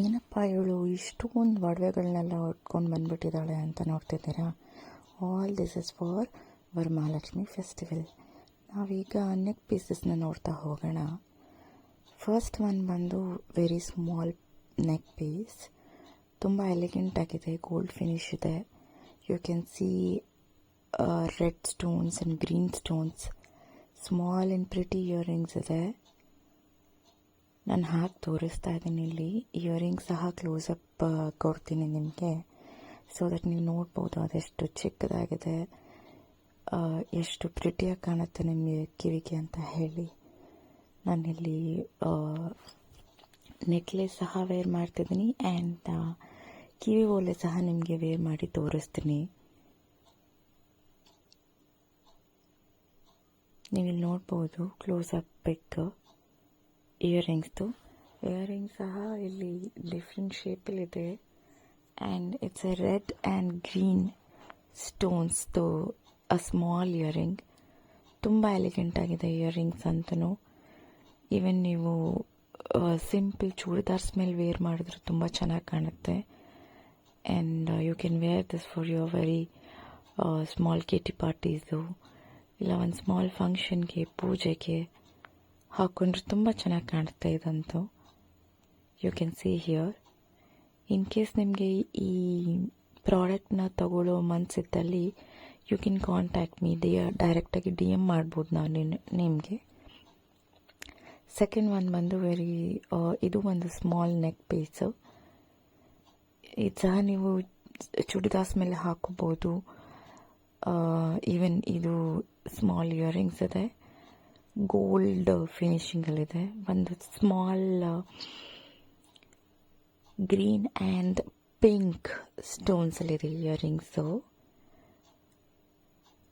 ಏನಪ್ಪ ಇವಳು ಇಷ್ಟೊಂದು ಒಡವೆಗಳನ್ನೆಲ್ಲ ಉಟ್ಕೊಂಡು ಬಂದುಬಿಟ್ಟಿದ್ದಾಳೆ ಅಂತ ನೋಡ್ತಿದ್ದೀರಾ. All this is for Varamahalakshmi festival. ನಾವೀಗ ನೆಕ್ ಪೀಸಸ್ನ ನೋಡ್ತಾ ಹೋಗೋಣ. ಫಸ್ಟ್ ಒನ್ ಬಂದು ವೆರಿ ಸ್ಮಾಲ್ ನೆಕ್ ಪೀಸ್, ತುಂಬ ಎಲಿಗೆಂಟ್ ಆಗಿದೆ, ಗೋಲ್ಡ್ ಫಿನಿಶ್ ಇದೆ. You can see red stones and green stones, small and pretty earrings ಇದೆ. ನಾನು ಹಾಕಿ ತೋರಿಸ್ತಾ ಇದ್ದೀನಿ. ಇಲ್ಲಿ ಇಯರಿಂಗ್ ಸಹ ಕ್ಲೋಸಪ್ ಕೊಡ್ತೀನಿ ನಿಮಗೆ, ಸೊ ದಟ್ ನೀವು ನೋಡ್ಬೋದು ಅದೆಷ್ಟು ಚಿಕ್ಕದಾಗಿದೆ, ಎಷ್ಟು ಪ್ರಿಟಿಯಾಗಿ ಕಾಣುತ್ತೆ ನಿಮಗೆ ಕಿವಿಗೆ ಅಂತ ಹೇಳಿ. ನಾನಿಲ್ಲಿ ನೆಕ್ಲೆಸ್ ಸಹ ವೇರ್ ಮಾಡ್ತಿದ್ದೀನಿ ಆ್ಯಂಡ್ ಕಿವಿ ಓಲೆ ಸಹ ನಿಮಗೆ ವೇರ್ ಮಾಡಿ ತೋರಿಸ್ತೀನಿ. ನೀವಿಲ್ಲಿ ನೋಡ್ಬೋದು ಕ್ಲೋಸಪ್ ಪಿಕ್ ಇಯರಿಂಗ್ಸ್ದು. ಇಯರಿಂಗ್ ಸಹ ಇಲ್ಲಿ ಡಿಫ್ರೆಂಟ್ ಶೇಪಲ್ಲಿದೆ and it's a red and green ಸ್ಟೋನ್ಸ್ದು ಅ ಸ್ಮಾಲ್ ಇಯರಿಂಗ್. ತುಂಬ ಎಲಿಗೆಂಟ್ ಆಗಿದೆ ಇಯರಿಂಗ್ಸ್ ಅಂತೂ. ಈವನ್ ನೀವು ಸಿಂಪಲ್ ಚೂಡಿದಾರ್ಸ್ ಮೇಲೆ ವೇರ್ ಮಾಡಿದ್ರೆ ತುಂಬ ಚೆನ್ನಾಗಿ ಕಾಣುತ್ತೆ. And you can wear this for your very small kitty parties, ಇಲ್ಲ ಒಂದು ಸ್ಮಾಲ್ ಫಂಕ್ಷನ್ಗೆ, ಪೂಜೆಗೆ ಹಾಕ್ಕೊಂಡ್ರೆ ತುಂಬ ಚೆನ್ನಾಗಿ ಕಾಣುತ್ತೆ ಇದಂತೂ. You can see here. In case ನಿಮಗೆ ಈ ಪ್ರಾಡಕ್ಟ್ನ ತಗೊಳ್ಳೋ ಮನಸ್ಸಿದ್ದಲ್ಲಿ ಯು ಕ್ಯಾನ್ ಕಾಂಟ್ಯಾಕ್ಟ್ ಮೀ, ಡೈರೆಕ್ಟಾಗಿ DM ಮಾಡ್ಬೋದು ನಾನು ನಿಮಗೆ. ಸೆಕೆಂಡ್ ಒನ್ ಬಂದು ಇದು ಒಂದು ಸ್ಮಾಲ್ ನೆಕ್ ಪೀಸು. ಇದು ಸಹ ನೀವು ಚೂಡಿದಾರ್ಸ್ ಮೇಲೆ ಹಾಕೋಬೋದು. ಈವನ್ ಇದು ಸ್ಮಾಲ್ ಇಯರಿಂಗ್ಸ್ ಇದೆ, ಗೋಲ್ಡ್ ಫಿನಿಶಿಂಗಲ್ಲಿದೆ. ಒಂದು ಸ್ಮಾಲ್ ಗ್ರೀನ್ ಆ್ಯಂಡ್ ಪಿಂಕ್ ಸ್ಟೋನ್ಸಲ್ಲಿದೆ ಇಯರಿಂಗ್ಸು.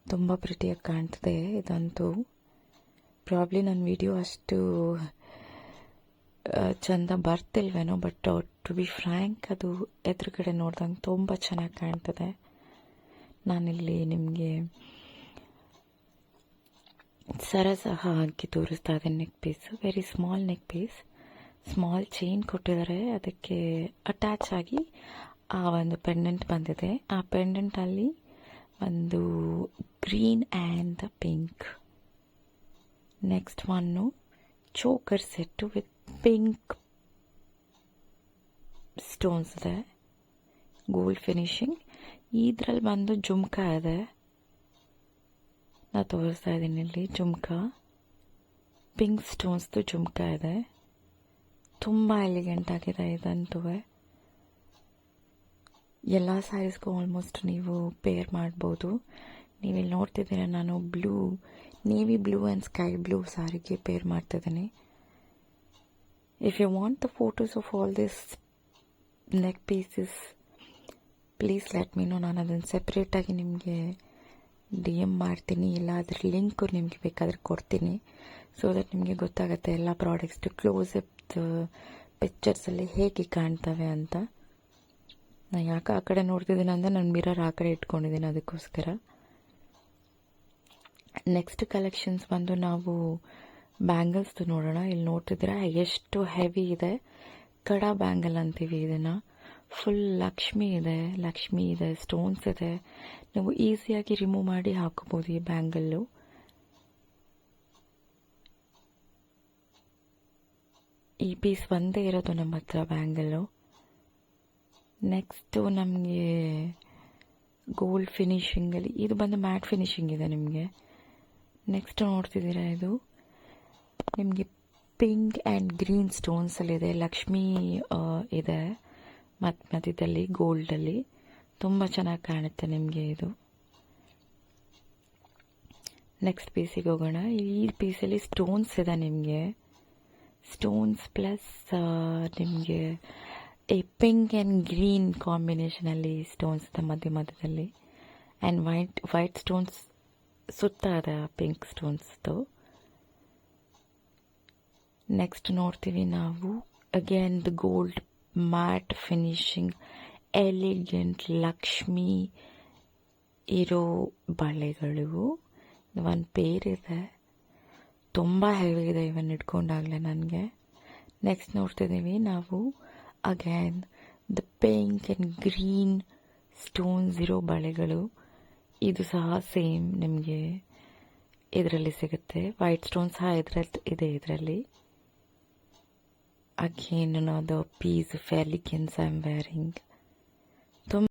ತುಂಬ ಪ್ರಿಟಿಯಾಗಿ ಕಾಣ್ತದೆ ಇದಂತೂ. ಪ್ರಾಬ್ಲಿ ನನ್ನ ವಿಡಿಯೋ ಅಷ್ಟು ಚೆಂದ ಬರ್ತಿಲ್ವೇನೋ, ಬಟ್ ಟು ಬಿ ಫ್ರ್ಯಾಂಕ್ ಅದು ಎದುರುಗಡೆ ನೋಡ್ದಂಗೆ ತುಂಬ ಚೆನ್ನಾಗಿ ಕಾಣ್ತದೆ. ನಾನಿಲ್ಲಿ ನಿಮಗೆ ಸರ ಸಹ ಹಾಕಿ ತೋರಿಸ್ತಾ ಇದ್ದೇನೆ. Neck piece very small neck piece, small chain ಕೊಟ್ಟಿದ್ದಾರೆ, ಅದಕ್ಕೆ ಅಟ್ಯಾಚ್ ಆಗಿ ಆ ಒಂದು ಪೆಂಡೆಂಟ್ ಬಂದಿದೆ. ಆ ಪೆಂಡೆಂಟಲ್ಲಿ ಒಂದು green and pink. Next one choker set with pink stones ಇದೆ, ಗೋಲ್ಡ್ ಫಿನಿಶಿಂಗ್. ಇದರಲ್ಲಿ ಬಂದು ಜುಮ್ಕಾ ಇದೆ, ನಾ ತೋರಿಸ್ತಾ ಇದ್ದೀನಿ ಇಲ್ಲಿ. ಜುಮ್ಕಾ ಪಿಂಕ್ ಸ್ಟೋನ್ಸ್ದು ಜುಮ್ಕಾ ಇದೆ, ತುಂಬ ಎಲಿಗೆಂಟ್ ಆಗಿದೆ ಇದಂತೂ. ಎಲ್ಲ ಸೈಜ್ಗೂ ಆಲ್ಮೋಸ್ಟ್ ನೀವು ಪೇರ್ ಮಾಡ್ಬೋದು. ನೀವಿಲ್ಲಿ ನೋಡ್ತಿದ್ದೀರ, ನಾನು navy blue and sky blue ಸಾರಿಗೆ ಪೇರ್ ಮಾಡ್ತಿದ್ದೀನಿ. If you want the photos of all this neck pieces, please let me know. ನಾನು ಅದನ್ನು ಸೆಪ್ರೇಟಾಗಿ ನಿಮಗೆ DM ಮಾಡ್ತೀನಿ, ಇಲ್ಲ ಅದ್ರ ಲಿಂಕು ನಿಮಗೆ ಬೇಕಾದರೆ ಕೊಡ್ತೀನಿ, ಸೊ ದಟ್ ನಿಮಗೆ ಗೊತ್ತಾಗುತ್ತೆ ಎಲ್ಲ ಪ್ರಾಡಕ್ಟ್ಸ್ದು ಕ್ಲೋಸಪ್ ಪಿಕ್ಚರ್ಸಲ್ಲಿ ಹೇಗೆ ಕಾಣ್ತವೆ ಅಂತ. ನಾನು ಯಾಕೆ ಆ ಕಡೆ ನೋಡ್ತಿದ್ದೀನಿ ಅಂದರೆ ನನ್ನ ಮಿರರ್ ಆ ಕಡೆ ಇಟ್ಕೊಂಡಿದ್ದೀನಿ, ಅದಕ್ಕೋಸ್ಕರ. ನೆಕ್ಸ್ಟ್ ಕಲೆಕ್ಷನ್ಸ್ ಬಂದು ನಾವು ಬ್ಯಾಂಗಲ್ಸ್ದು ನೋಡೋಣ. ಇಲ್ಲಿ ನೋಡ್ತಿದ್ದೀರಾ ಎಷ್ಟು ಹೆವಿ ಇದೆ. ಕಡ ಬ್ಯಾಂಗಲ್ ಅಂತೀವಿ ಇದನ್ನು. ಫುಲ್ ಲಕ್ಷ್ಮಿ ಇದೆ, ಸ್ಟೋನ್ಸ್ ಇದೆ. ನೀವು ಈಸಿಯಾಗಿ ರಿಮೂವ್ ಮಾಡಿ ಹಾಕೋಬೋದು ಈ ಬ್ಯಾಂಗಲ್ಲು. ಈ ಪೀಸ್ ಒಂದೇ ಇರೋದು ನಮ್ಮ ಹತ್ರ ಬ್ಯಾಂಗಲ್ಲು. ನೆಕ್ಸ್ಟು ನಮಗೆ ಗೋಲ್ಡ್ ಫಿನಿಶಿಂಗಲ್ಲಿ ಇದು ಬಂದು ಮ್ಯಾಟ್ ಫಿನಿಶಿಂಗ್ ಇದೆ ನಿಮಗೆ. ನೆಕ್ಸ್ಟ್ ನೋಡ್ತಿದ್ದೀರಾ, ಇದು ನಿಮಗೆ ಪಿಂಕ್ ಆ್ಯಂಡ್ ಗ್ರೀನ್ ಸ್ಟೋನ್ಸಲ್ಲಿದೆ, ಲಕ್ಷ್ಮಿ ಇದೆ ಮಧ್ಯದಲ್ಲಿ ಗೋಲ್ಡಲ್ಲಿ. ತುಂಬ ಚೆನ್ನಾಗಿ ಕಾಣುತ್ತೆ ನಿಮಗೆ ಇದು. ನೆಕ್ಸ್ಟ್ ಪೀಸಿಗೆ ಹೋಗೋಣ. ಈ ಪೀಸಲ್ಲಿ ಸ್ಟೋನ್ಸ್ ಇದೆ ನಿಮಗೆ, ಸ್ಟೋನ್ಸ್ ಪ್ಲಸ್ ನಿಮಗೆ ಈ ಪಿಂಕ್ ಆ್ಯಂಡ್ ಗ್ರೀನ್ ಕಾಂಬಿನೇಷನಲ್ಲಿ ಸ್ಟೋನ್ಸ್ ಇದೆ ಮಧ್ಯದಲ್ಲಿ. ಆ್ಯಂಡ್ ವೈಟ್ ಸ್ಟೋನ್ಸ್ ಸುತ್ತ ಇದೆ ಪಿಂಕ್ ಸ್ಟೋನ್ಸ್ದು. ನೆಕ್ಸ್ಟ್ ನೋಡ್ತೀವಿ ನಾವು again the gold mat finishing elegant Lakshmi ಇರೋ ಬಳೆಗಳು. ಒಂದು ಪೇರ್ ಇದೆ, ತುಂಬ ಹೆವಿ ಇದೆ ಇವನ್ ಇಟ್ಕೊಂಡಾಗಲೇ ನನಗೆ. ನೆಕ್ಸ್ಟ್ ನೋಡ್ತಿದ್ದೀವಿ ನಾವು again the pink and green stones ಇರೋ ಬಳೆಗಳು, ಇದು ಸಹ ಸೇಮ್ ನಿಮಗೆ ಇದರಲ್ಲಿ ಸಿಗುತ್ತೆ. ವೈಟ್ ಸ್ಟೋನ್ ಸಹ ಇದೆ ಇದರಲ್ಲಿ. Again another piece of elegance I'm wearing.